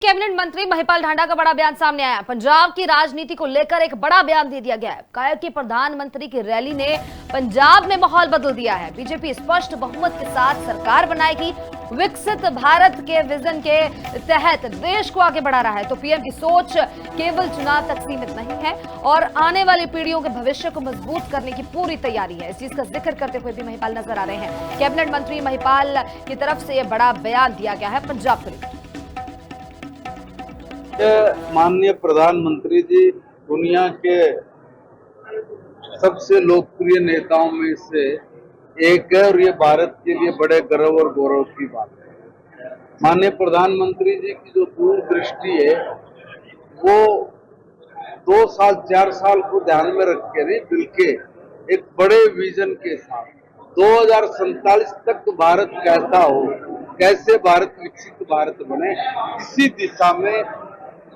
Cabinet मंत्री महिपाल ढांडा का बड़ा बयान सामने आया। पंजाब की राजनीति को लेकर एक बड़ा बयान दे दिया गया है। कहा कि प्रधानमंत्री की रैली ने पंजाब में माहौल बदल दिया है। बीजेपी स्पष्ट बहुमत के साथ सरकार बनाएगी। विकसित भारत के विजन के तहत देश को आगे बढ़ा रहा है। तो पीएम की सोच केवल चुनाव तक सीमित नहीं है और आने वाली पीढ़ियों के भविष्य को मजबूत करने की पूरी तैयारी है। इस चीज का जिक्र करते हुए भी महिपाल नजर आ रहे हैं। कैबिनेट मंत्री महिपाल की तरफ से यह बड़ा बयान दिया गया है पंजाब को लेकर। माननीय प्रधानमंत्री जी दुनिया के सबसे लोकप्रिय नेताओं में से एक है और ये भारत के लिए बड़े गर्व और गौरव की बात है। माननीय प्रधानमंत्री जी की जो दूरदृष्टि है वो 2 साल 4 साल को ध्यान में रख के नहीं बल्कि एक बड़े विजन के साथ 2047 तक भारत कैसा हो, कैसे भारत विकसित भारत बने, इसी दिशा में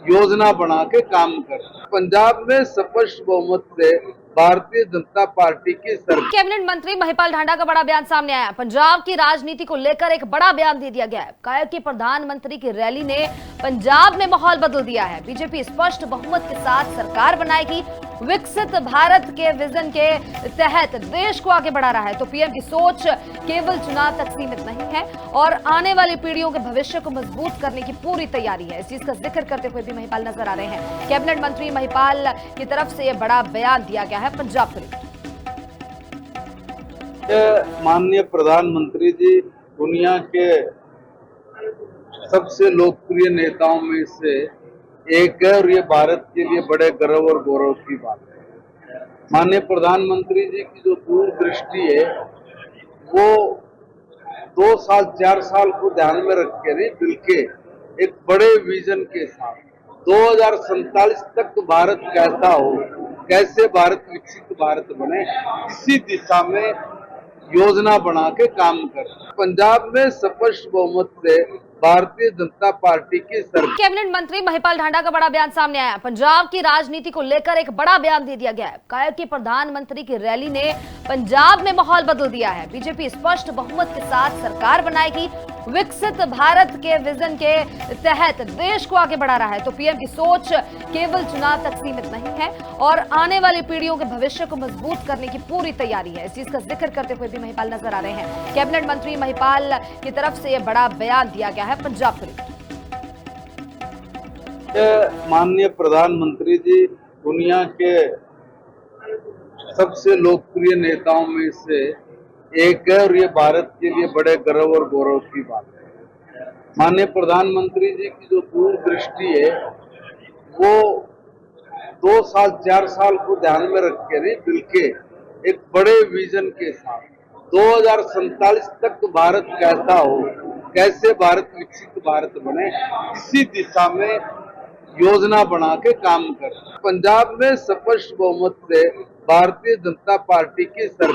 योजना बना के काम कर। पंजाब में स्पष्ट बहुमत से भारतीय जनता पार्टी की सरकार। कैबिनेट मंत्री महिपाल ढांडा का बड़ा बयान सामने आया। पंजाब की राजनीति को लेकर एक बड़ा बयान दे दिया गया है। कहा कि प्रधानमंत्री की रैली ने पंजाब में माहौल बदल दिया है। बीजेपी स्पष्ट बहुमत के साथ सरकार बनाएगी। विकसित भारत के विजन के तहत देश को आगे बढ़ा रहा है। तो पीएम की सोच केवल चुनाव तक सीमित नहीं है और आने वाली पीढ़ियों के भविष्य को मजबूत करने की पूरी तैयारी है। इस चीज का जिक्र करते हुए भी महिपाल नजर आ रहे हैं। कैबिनेट मंत्री महिपाल की तरफ से यह बड़ा बयान दिया गया है पंजाब को लेकर। माननीय प्रधानमंत्री जी दुनिया के सबसे लोकप्रिय नेताओं में से एक है और ये भारत के लिए बड़े गर्व और गौरव की बात है। माननीय प्रधानमंत्री जी की जो दूरदृष्टि है वो 2 साल 4 साल को ध्यान में रख के नहीं बल्कि एक बड़े विजन के साथ 2047 तक भारत कैसा हो, कैसे भारत विकसित भारत बने, इसी दिशा में योजना बना के काम कर। पंजाब में स्पष्ट बहुमत से भारतीय जनता पार्टी की सरकार। कैबिनेट मंत्री महिपाल ढांडा का बड़ा बयान सामने आया। पंजाब की राजनीति को लेकर एक बड़ा बयान दे दिया गया है। कहा कि प्रधानमंत्री की रैली ने पंजाब में माहौल बदल दिया है। बीजेपी स्पष्ट बहुमत के साथ सरकार बनाएगी। विकसित भारत के विजन के तहत देश को आगे बढ़ा रहा है। तो पीएम की सोच केवल चुनाव तक सीमित नहीं है और आने वाली पीढ़ियों के भविष्य को मजबूत करने की पूरी तैयारी है। इस चीज का जिक्र करते हुए भी महिपाल नजर आ रहे हैं। कैबिनेट मंत्री महिपाल की तरफ से यह बड़ा बयान दिया गया है पंजाब को लेकर। माननीय प्रधानमंत्री जी दुनिया के सबसे लोकप्रिय नेताओं में से एक है और ये भारत के लिए बड़े गर्व और गौरव की बात है। माननीय प्रधानमंत्री जी की जो दूरदृष्टि है वो 2 साल 4 साल को ध्यान में रख के नहीं बल्कि एक बड़े विजन के साथ 2047 तक भारत कैसा हो, कैसे भारत विकसित भारत बने, इसी दिशा में योजना बना के काम कर। पंजाब में स्पष्ट बहुमत से भारतीय जनता पार्टी की सरकार।